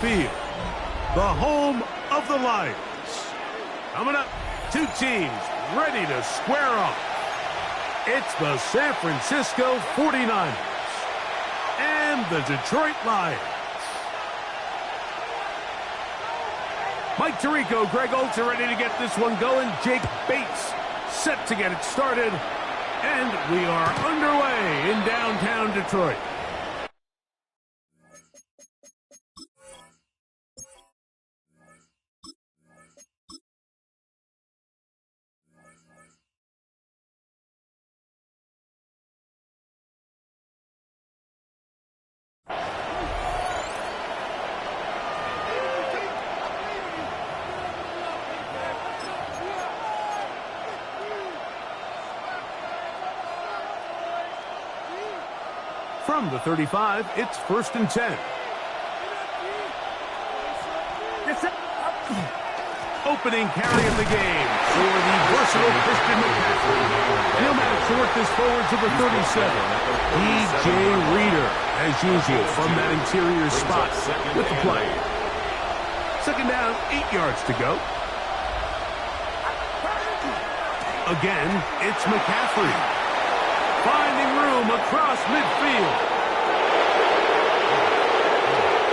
Field, the home of the Lions. Coming up, two teams ready to square off. It's the San Francisco 49ers and the Detroit Lions. Mike Tirico, Greg Oltz are ready to get this one going. Jake Bates set to get it started. And we are underway in downtown Detroit. From the 35, it's 1st and 10. Opening carry of the game for the versatile Christian McCaffrey. He'll manage to work this forward to the 37. DJ Reader, as usual, from that interior spot with the play. 2nd down, 8 yards to go. Again, it's McCaffrey. Finding room across midfield.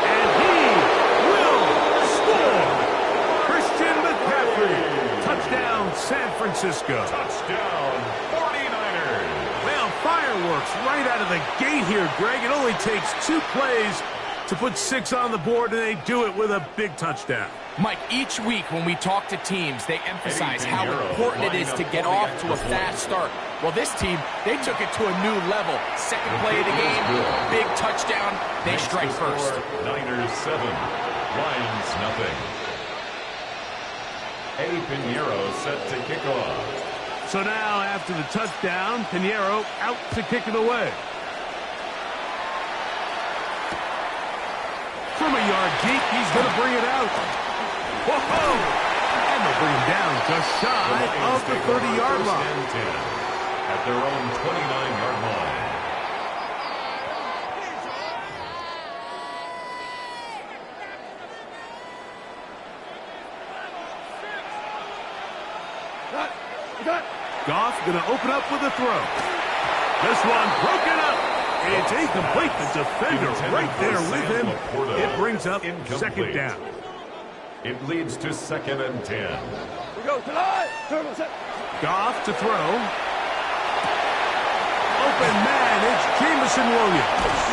And he will score. Christian McCaffrey. Touchdown, San Francisco. Touchdown, 49ers. Well, fireworks right out of the gate here, Greg. It only takes 2 plays to put 6 on the board, and they do it with a big touchdown. Mike, each week when we talk to teams, they emphasize how important it is to get off to a fast start. Well, this team, they took it to a new level. 2nd play of the game, big touchdown. They strike first. Niners 7, Lions nothing. Eddie Pinheiro set to kick off. So now, after the touchdown, Pinheiro out to kick it away. From a yard deep, he's going to bring it out. Whoa! And they'll bring him down just shy of the 30-yard line. At their own 29-yard line. Goff going to open up with a throw. This one broken up. It's incomplete. The defender right there with him. It brings up incomplete. 2nd down. It leads to 2nd and 10. Goff to throw. Open man, it's Jameson Williams.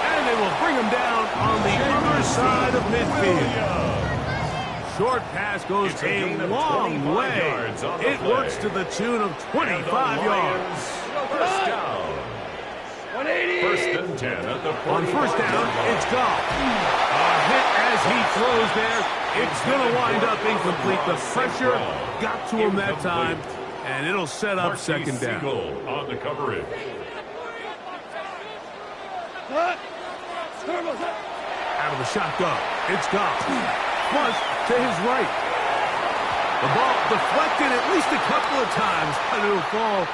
And they will bring him down on the other side of midfield. Short pass goes a long way. It works to the tune of 25 yards. First down. 180. 1st and 10 at the 40. On 1st down, it's Goff. A hit as he throws there. It's going to wind up incomplete. The pressure got to him that time, and it'll set up 2nd down. On the coverage. Out of the shotgun, it's Goff. Flush to his right. The ball deflected at least a couple of times, and it'll fall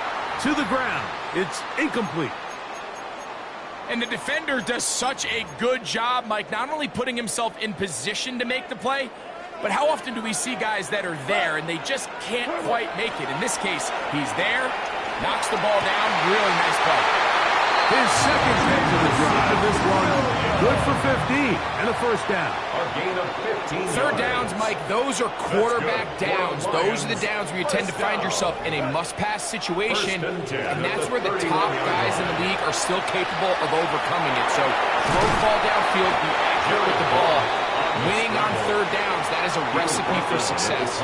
to the ground. It's incomplete. And the defender does such a good job, Mike, not only putting himself in position to make the play, but how often do we see guys that are there and they just can't quite make it? In this case, he's there, knocks the ball down, really nice play. His 2nd hit to the drive, this one good for 15 and a 1st down. A gain of 15 3rd downs, Mike, those are quarterback downs. Those are the downs where you tend to find yourself in a must-pass situation, and that's where the top guys in the league are still capable of overcoming it. So throw the ball downfield, be accurate with the ball. Winning on 3rd downs, that is a recipe for success.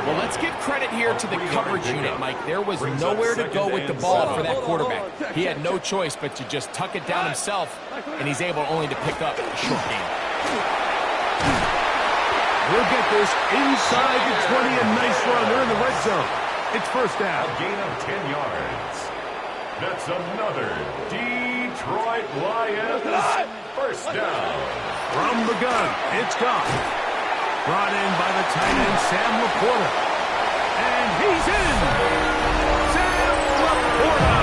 Well, let's give credit here to the coverage unit, Mike. There was nowhere to go with the ball for that quarterback. He had no choice but to just tuck it down himself, and he's able only to pick up a short gain. We'll get this inside the 20, a nice run. They're in the red zone. It's 1st down. A gain of 10 yards. That's another Detroit Lions 1st down. From the gun, it's Goff. Brought in by the tight end, Sam Laporta. And he's in! Sam Laporta!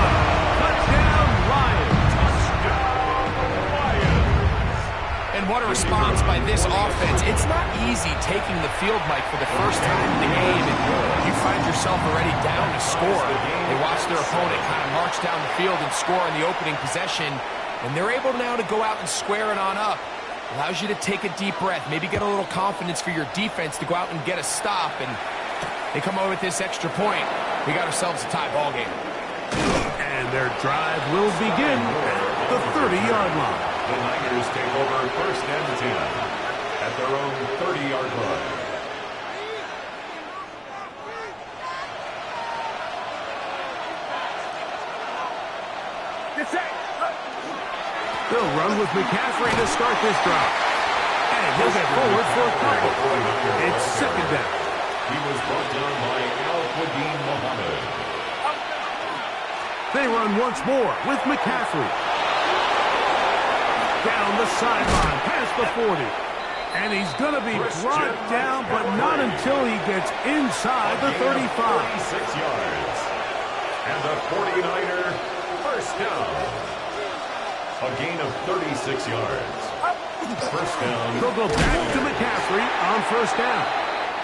Touchdown, Lions! Touchdown, Lions! And And what a response by this offense. It's not easy taking the field, Mike, for the first time in the game, and you find yourself already down to score. They watch their opponent kind of march down the field and score in the opening possession, and they're able now to go out and square it on up. Allows you to take a deep breath, maybe get a little confidence for your defense to go out and get a stop, and they come over with this extra point. We got ourselves a tie ball game. And their drive will begin at the 30-yard line. The Niners take over first and 10 at their own 30-yard line. They'll run with McCaffrey to start this drive. And he'll get forward for a couple. It's second down. He was brought down by Al-Quadin Muhammad. They run once more with McCaffrey. Down the sideline, past the 40. And he's going to be brought down, but not until he gets inside the 35. 36 yards. And the 49er first down. A gain of 36 yards. First down. They'll go back to McCaffrey on first down.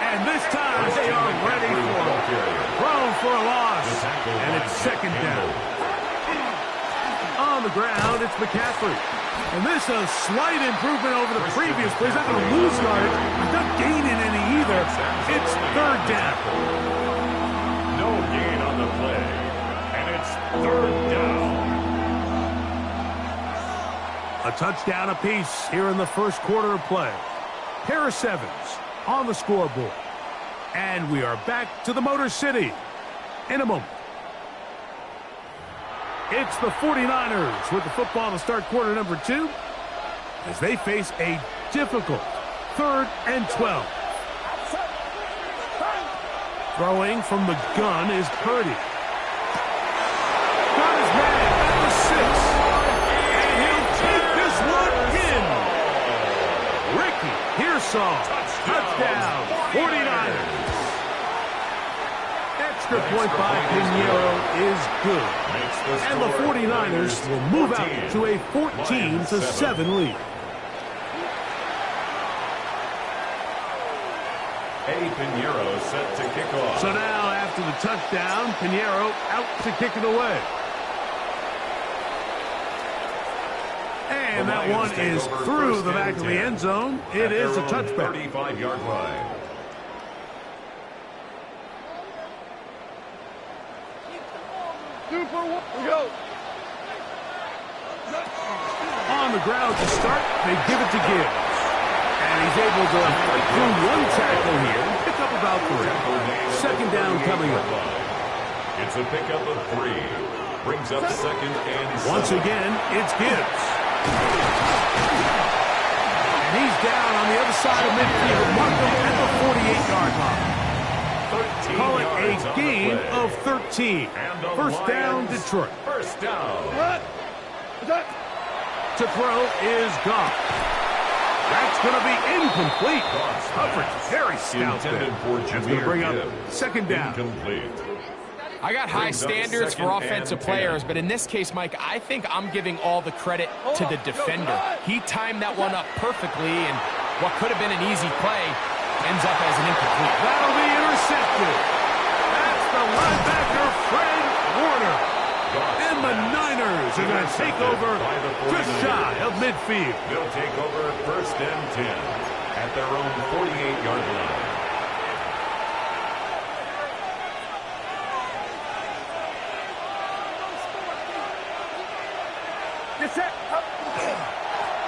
And this time they are ready for it. Thrown for a loss. And it's second down. On the ground, it's McCaffrey. And this is a slight improvement over the previous play. He's not going to lose yardage. He's not gaining any either. It's third down. No gain on the play. And it's third down. A touchdown apiece here in the first quarter of play. Pair of sevens on the scoreboard. And we are back to the Motor City in a moment. It's the 49ers with the football to start quarter number 2 as they face a difficult 3rd and 12. Throwing from the gun is Purdy. Got his man at the 6. And he'll take this one in. Ricky Pearsall. Touchdown. 49ers. Extra point by Pinheiro is good. And the 49ers will move out to a 14-7 lead. Eddie Pinheiro set to kick off. So now after the touchdown, Pinheiro out to kick it away. And that one is through the back of the end zone. It is a touchback. 35-yard line. On the ground to start, they give it to Gibbs. And he's able to do one tackle here and pick up about 3. Second down coming up. It's a pickup of 3. Brings up second and 7. Once again, it's Gibbs. And he's down on the other side of midfield. Mark him at the 48-yard line. Call it a gain of 13. First down, Detroit. First down. To throw is gone. That's going to be incomplete. Coverage very stout there. That's going to bring up second down. Incomplete. I got high standards for offensive players, but in this case, Mike, I think I'm giving all the credit to the defender. He timed that one up perfectly, and what could have been an easy play ends up as an incomplete. That'll be intercepted. That's the linebacker, Fred Warner. And the Niners are going to take over just shy of midfield. They'll take over first and 10 at their own 48-yard line.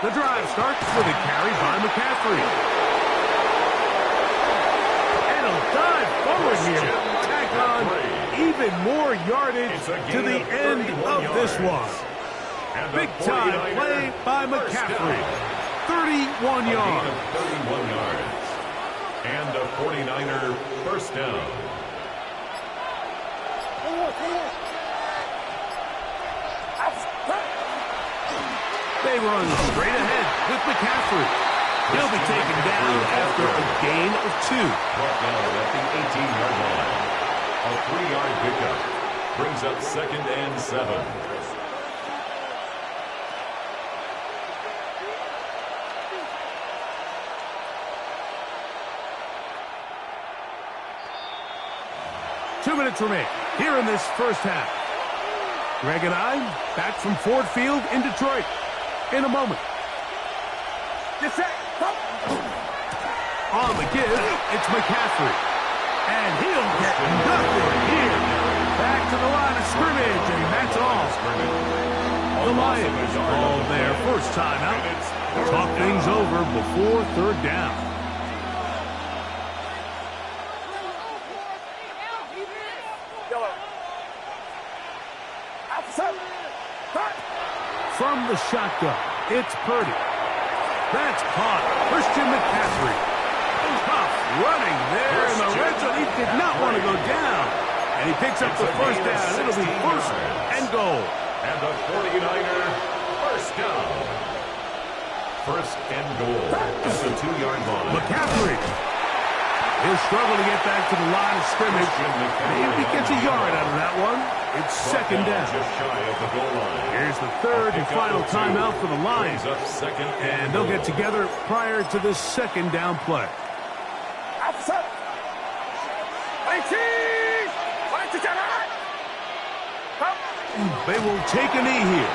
The drive starts with a carry by McCaffrey. And he'll dive forward here. Tack on even more yardage to the end of this one. Big-time play by McCaffrey. 31 yards. 31 yards. And a 49er first down. They run straight ahead with McCaffrey. He'll be taken down after a gain of 2. Brought down at the 18-yard line. A 3-yard pickup. Brings up second and 7. 2 minutes remain here in this first half. Greg and I back from Ford Field in Detroit in a moment. On the give, it's McCaffrey. And he'll get nothing here. Back to the line of scrimmage, and that's all. The Lions call their first timeout. Talk things over before third down. From the shotgun, it's Purdy. That's caught. Christian McCaffrey. Tough running there in the red zone. He did not want to go down. And he picks up the first down. It'll be first and goal. And the 49er first down. First and goal at the 2-yard line. McCaffrey. He'll struggle to get back to the line of scrimmage. Maybe gets a yard out of that one. It's second down. Just shy of the goal line. Here's the third and final timeout for the Lions. And they'll get together prior to this second down play. They will take a knee here.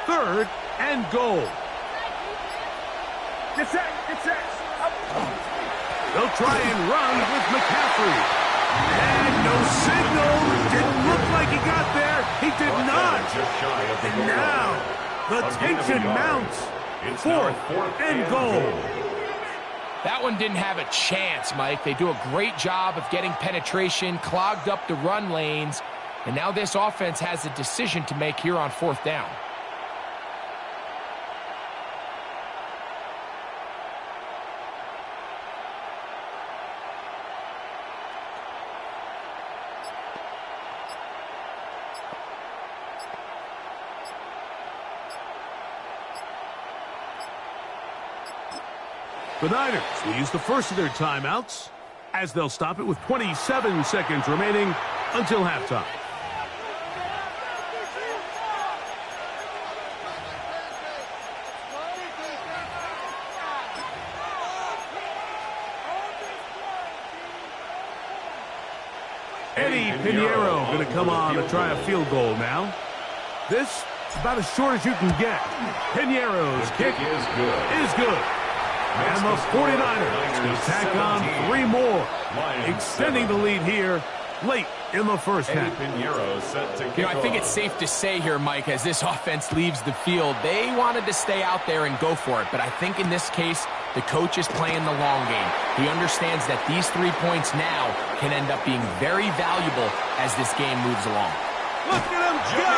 Third and goal. They'll try and run with McCaffrey. And no signal. Didn't look like he got there. He did not. And now the tension mounts. Fourth and goal. That one didn't have a chance, Mike. They do a great job of getting penetration, clogged up the run lanes, and now this offense has a decision to make here on fourth down. The Niners will use the first of their timeouts as they'll stop it with 27 seconds remaining until halftime. Eddie Pinheiro going to come on to try a field goal now. This is about as short as you can get. Pinheiro's kick is good. And the 49ers will tack on 3 more, extending the lead here late in the first half. I think it's safe to say here, Mike, as this offense leaves the field, they wanted to stay out there and go for it. But I think in this case, the coach is playing the long game. He understands that these 3 points now can end up being very valuable as this game moves along. Look at him go!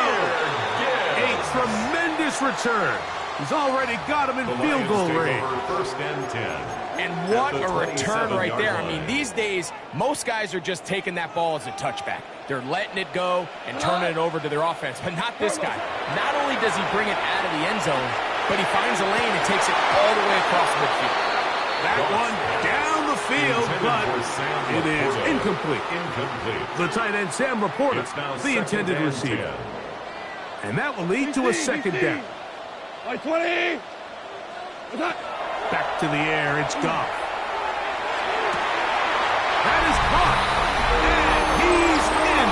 A tremendous return. He's already got him in field goal range. First and 10. And what a return right there. I mean, these days, most guys are just taking that ball as a touchback. They're letting it go and turning it over to their offense, but not this guy. Not only does he bring it out of the end zone, but he finds a lane and takes it all the way across midfield. That one down the field, but it is incomplete. The tight end, Sam Laporta, the intended receiver. And that will lead to a second down. 20. Back to the air, it's Goff. That is caught. And he's in.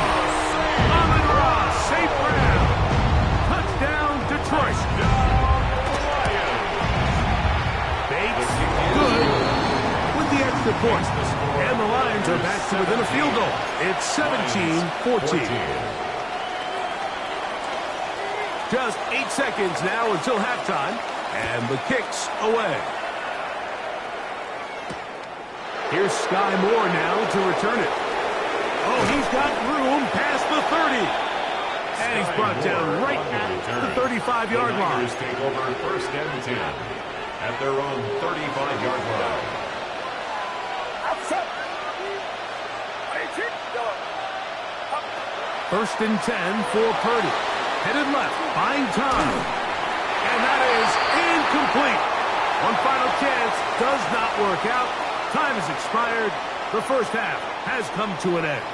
Amon-Ra, St. Brown. Touchdown, Detroit. Bates, good with the extra point. And the Lions are back to within a field goal. It's 17-14. Just 8 seconds now until halftime, and the kick's away. Here's Sky Moore now to return it. Oh, he's got room past the 30. And he's brought down right at the 35-yard line. Take over first and 10 at their own 35-yard line. First and 10 for Purdy. Headed left, buying time. And that is incomplete. One final chance does not work out. Time has expired. The first half has come to an end.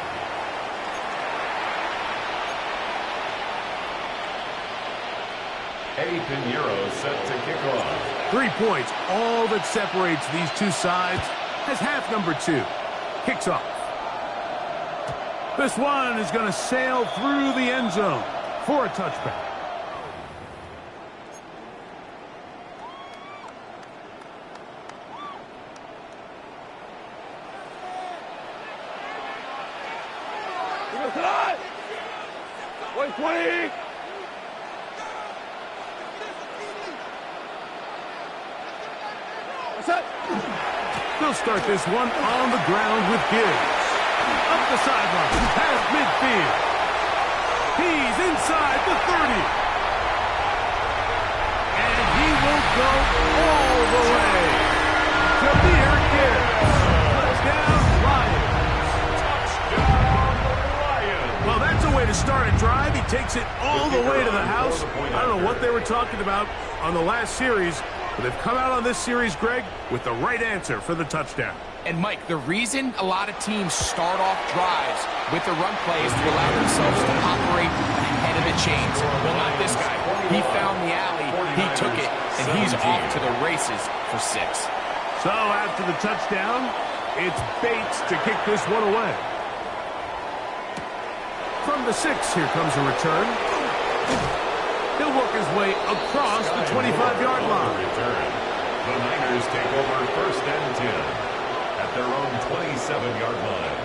Eddie Pinheiro set to kick off. 3 points, all that separates these two sides, as half number 2 kicks off. This one is going to sail through the end zone for a touchback. Wait, 20! They'll start this one on the ground with Gibbs. Up the sideline, past midfield. He's inside the 30. And he will go all the way. Jameer Gibbs. Touchdown, Lions. Touchdown, Lions. Well, that's a way to start a drive. He takes it all the way to the house. I don't know what they were talking about on the last series, but they've come out on this series, Greg, with the right answer for the touchdown. And, Mike, the reason a lot of teams start off drives with the run play is to allow themselves to operate ahead of the chains. Well, not this guy. He found the alley, he took it, and he's off to the races for 6. So after the touchdown, it's Bates to kick this one away. From the 6, here comes a return. He'll work his way across the 25-yard line. The Niners take over 1st and 10 at their own 27-yard line.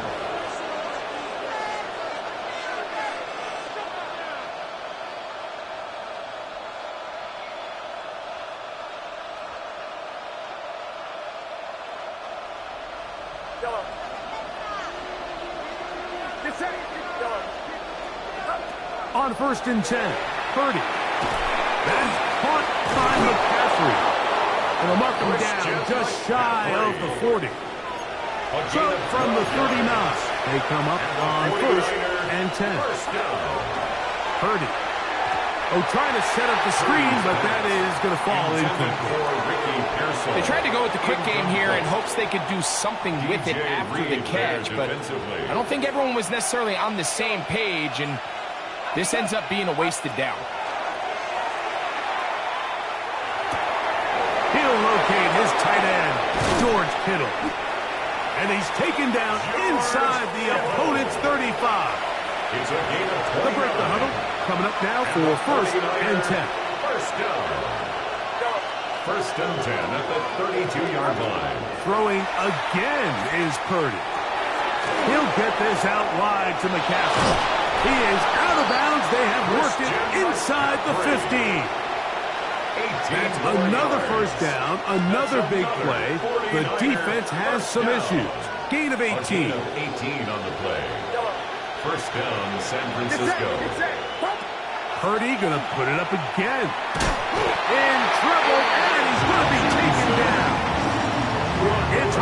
On 1st and 10, Purdy. That's caught by McCaffrey. And they'll mark him down just shy of the 40. So from the 39, they come up on 1st and 10. Purdy. Oh, trying to set up the screen, but that is going to fall incomplete. They tried to go with the quick game here in hopes they could do something with it after the catch, but I don't think everyone was necessarily on the same page, and this ends up being a wasted down. He'll locate his tight end, George Kittle. And he's taken down inside the opponent's 35. It's a gain of 20. The break the huddle coming up now for 1st and 10. First down. 1st and 10 at the 32-yard line. Throwing again is Purdy. He'll get this out wide to McCaffrey. He is out of bounds. They have worked it inside the 15. That's another first down, another big play. The defense has some issues. Gain of 18. A gain of 18 on the play. First down, San Francisco. Purdy going to put it up again. In trouble, and he's going to be taken down. It's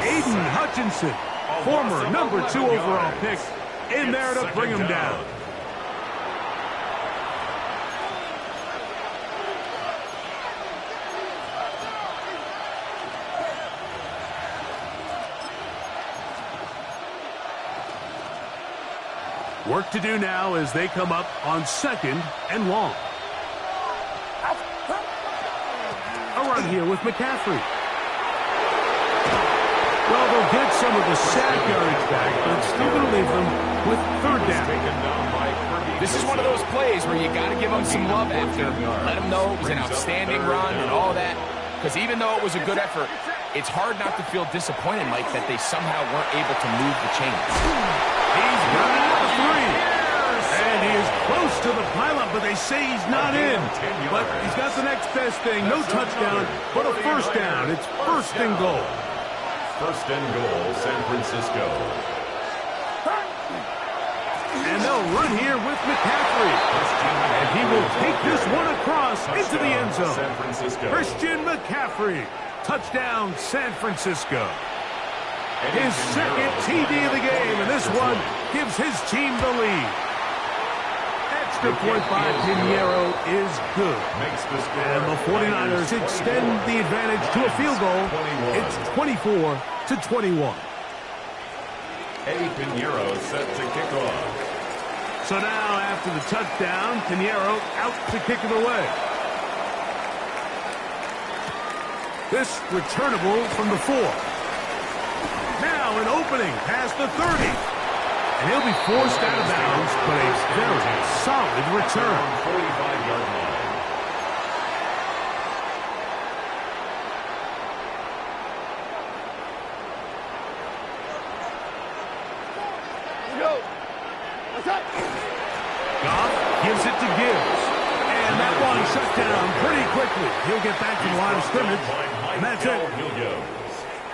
Aiden Hutchinson, former number 2 overall pick, in there to bring him down. Work to do now as they come up on 2nd and long. A run here with McCaffrey. Well, they'll get some of the sack yardage back, but it's still going to leave them with 3rd down. This is one of those plays where you got to give them some love after. Let them know it was an outstanding run and all that. Because even though it was a good effort, it's hard not to feel disappointed, Mike, that they somehow weren't able to move the chains. He's running at the 3. And he is close to the pylon, but they say he's not in. But he's got the next best thing. No touchdown, but a 1st down. It's 1st and goal. 1st and goal, San Francisco. And they'll run here with McCaffrey. And he will take this one across into the end zone. Christian McCaffrey. Touchdown, San Francisco. His 2nd TD of the game, and this one gives his team the lead. Extra point by Pinheiro is good. Makes the score. And the 49ers extend the advantage to a field goal. 21. It's 24-21. Eddie Pinheiro set to kick off. So now, after the touchdown, Pinheiro out to kick it away. This returnable from the 4. Now an opening past the 30. And he'll be forced out of bounds, but a very solid return. 45-yard line. Goff gives it to Gibbs. And that one shut down pretty quickly. He'll get back to the line of scrimmage. And that's it.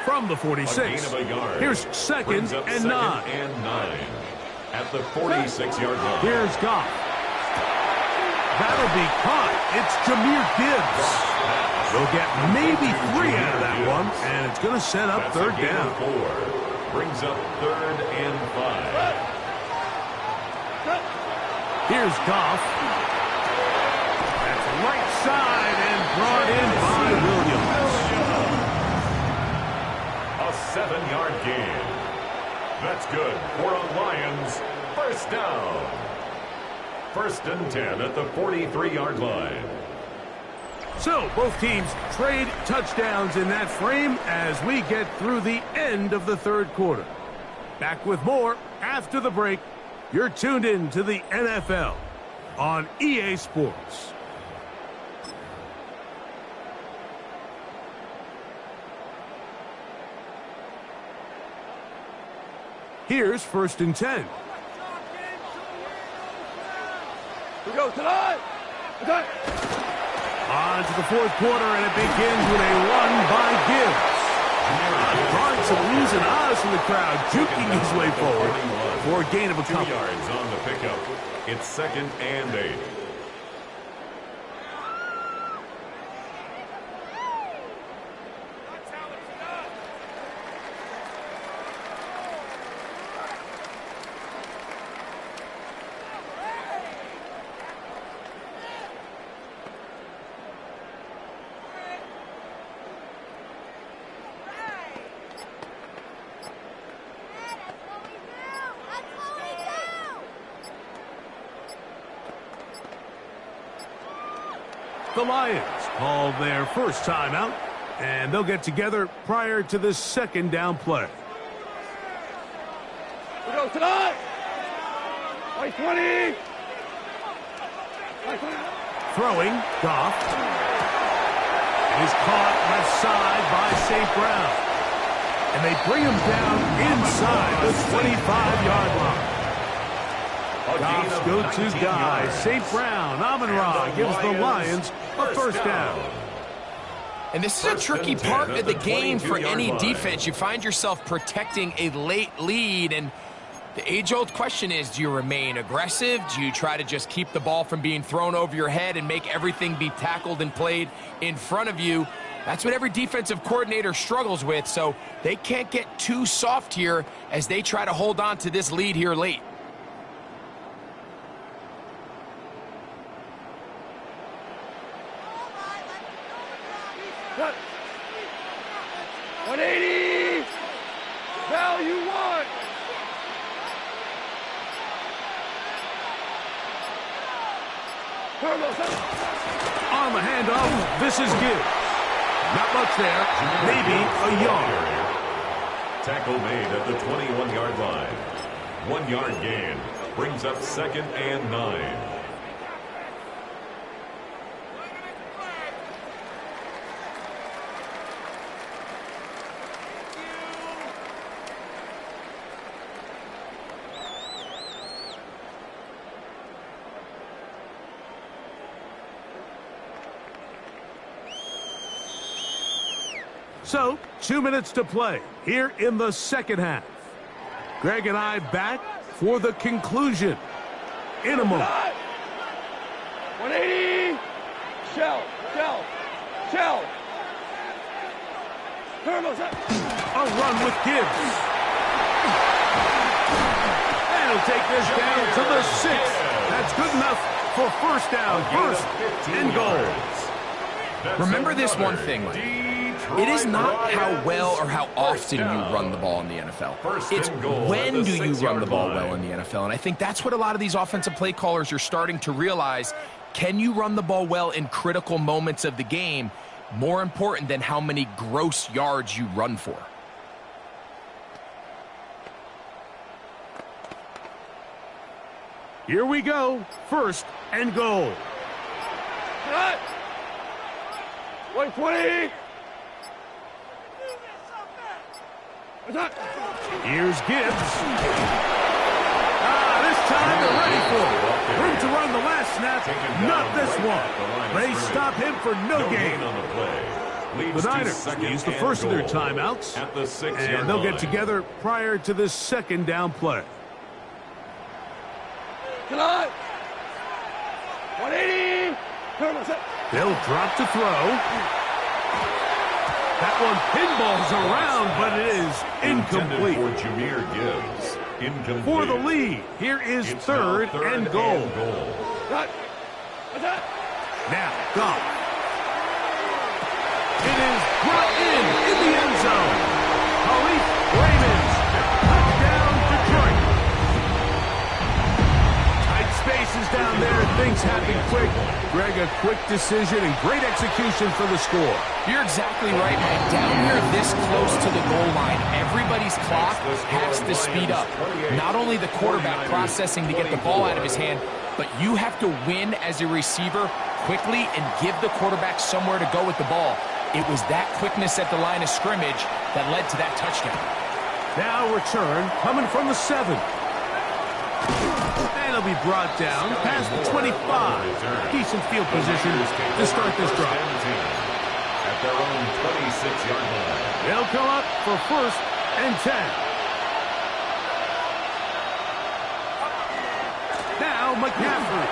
From the 46. Here's second and 9. At the 46-yard line. Here's Goff. That'll be caught. It's Jahmyr Gibbs. They'll get maybe 3 out of that one, and it's going to set up third down. 4. Brings up third and 5. Here's Goff. That's right side and brought in by Williams. A 7-yard gain. That's good for a Lions first down. First and 10 at the 43-yard line. So both teams trade touchdowns in that frame as we get through the end of the third quarter. Back with more after the break. You're tuned in to the NFL on EA Sports. Here's first and 10. We go tonight. Okay. On to the fourth quarter, and it begins with a run by Gibbs. Drawing some oohs and ahs from the crowd, juking his way forward for a gain of a 2 couple. yards on the pickup. It's second and 8. The Lions call their first timeout, and they'll get together prior to the second down play. We go tonight. White 20. Throwing, Goff. Is caught left side by St. Brown. And they bring him down inside the 25-yard line. Goff's go-to guy, St. Brown, Amon-Ra, gives the Lions a first down. And this is a tricky part of the game for any defense. You find yourself protecting a late lead, and the age-old question is, do you remain aggressive? Do you try to just keep the ball from being thrown over your head and make everything be tackled and played in front of you? That's what every defensive coordinator struggles with, so they can't get too soft here as they try to hold on to this lead here late. Cut. 180. Value 1. On the handoff, this is Gibbs. Not much there, maybe a yard. Tackle made at the 21-yard line. 1 yard gain brings up second and 9. So, 2 minutes to play here in the second half. Greg and I back for the conclusion in a moment. 180. Shell. A run with Gibbs. And he'll take this down to the 6. That's good enough for first down, first and goal. Remember this one thing, Mike. It is not how well or how often you run the ball in the NFL. It's when do you run the ball well in the NFL. And I think that's what a lot of these offensive play callers are starting to realize. Can you run the ball well in critical moments of the game? More important than how many gross yards you run for. Here we go. First and goal. Cut. 120. Here's Gibbs. This time they're ready for it. Room to run the last snap, not this one. They stop him for no gain. The Niners use the first of their timeouts, and they'll get together prior to this second down play. 180. They'll drop to throw. That one pinballs around, but it is incomplete. For Jahmyr Gibbs. Incomplete. For the lead, here is third and goal. Now, Goff. It is brought in the end zone. Khalif Raymond, touchdown Detroit. Tight spaces down there, things happen quick. Greg, a quick decision and great execution for the score. You're exactly right, Mike. Down here this close to the goal line, everybody's clock has to speed up. Not only the quarterback processing to get the ball out of his hand, but you have to win as a receiver quickly and give the quarterback somewhere to go with the ball. It was that quickness at the line of scrimmage that led to that touchdown. Now return coming from the 7. And it'll be brought down past the 25. Decent field position to start this drive. At their own 26-yard line. They'll come up for first and 10. Now McCaffrey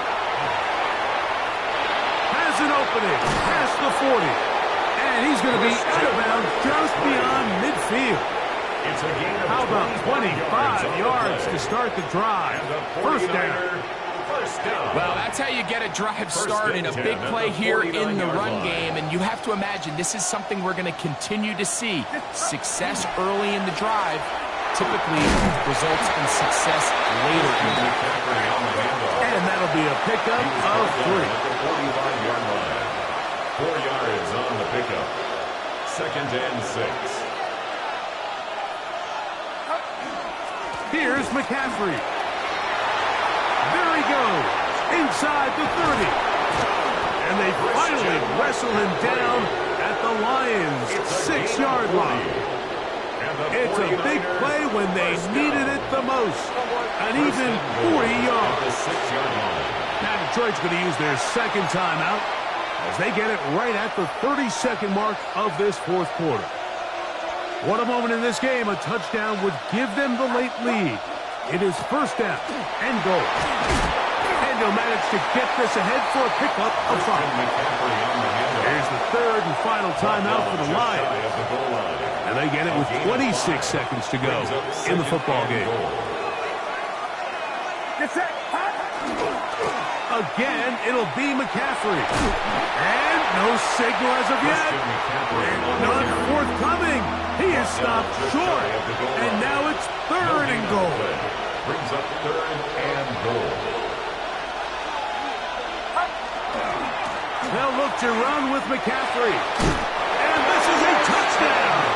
has an opening past the 40. And he's going to be out of bounds just beyond midfield. It's a gain of How about 25 yards to start the drive? First down. Well, that's how you get a drive started. A big play here in the run game. And you have to imagine this is something we're going to continue to see. Success early in the drive typically results in success later in the drive. And that'll be a pickup of 3. 45-yard line. 4 yards on the pickup. Second and 6. Here's McCaffrey. There he goes. Inside the 30. And they finally wrestle him down at the Lions' 6-yard line. It's a big play when they needed it the most. An even 40 yards. Now Detroit's going to use their second timeout as they get it right at the 32nd mark of this fourth quarter. What a moment in this game. A touchdown would give them the late lead. It is first down and goal. And he'll manage to get this ahead for a pickup of 5. Here's the third and final timeout for the Lions. And they get it with 26 seconds to go in the football game. Again, it'll be McCaffrey. And no signal as of yet. None forthcoming. He is stopped short. And now it's third and goal. Brings up third and goal. They'll look to run with McCaffrey. And this is a touchdown.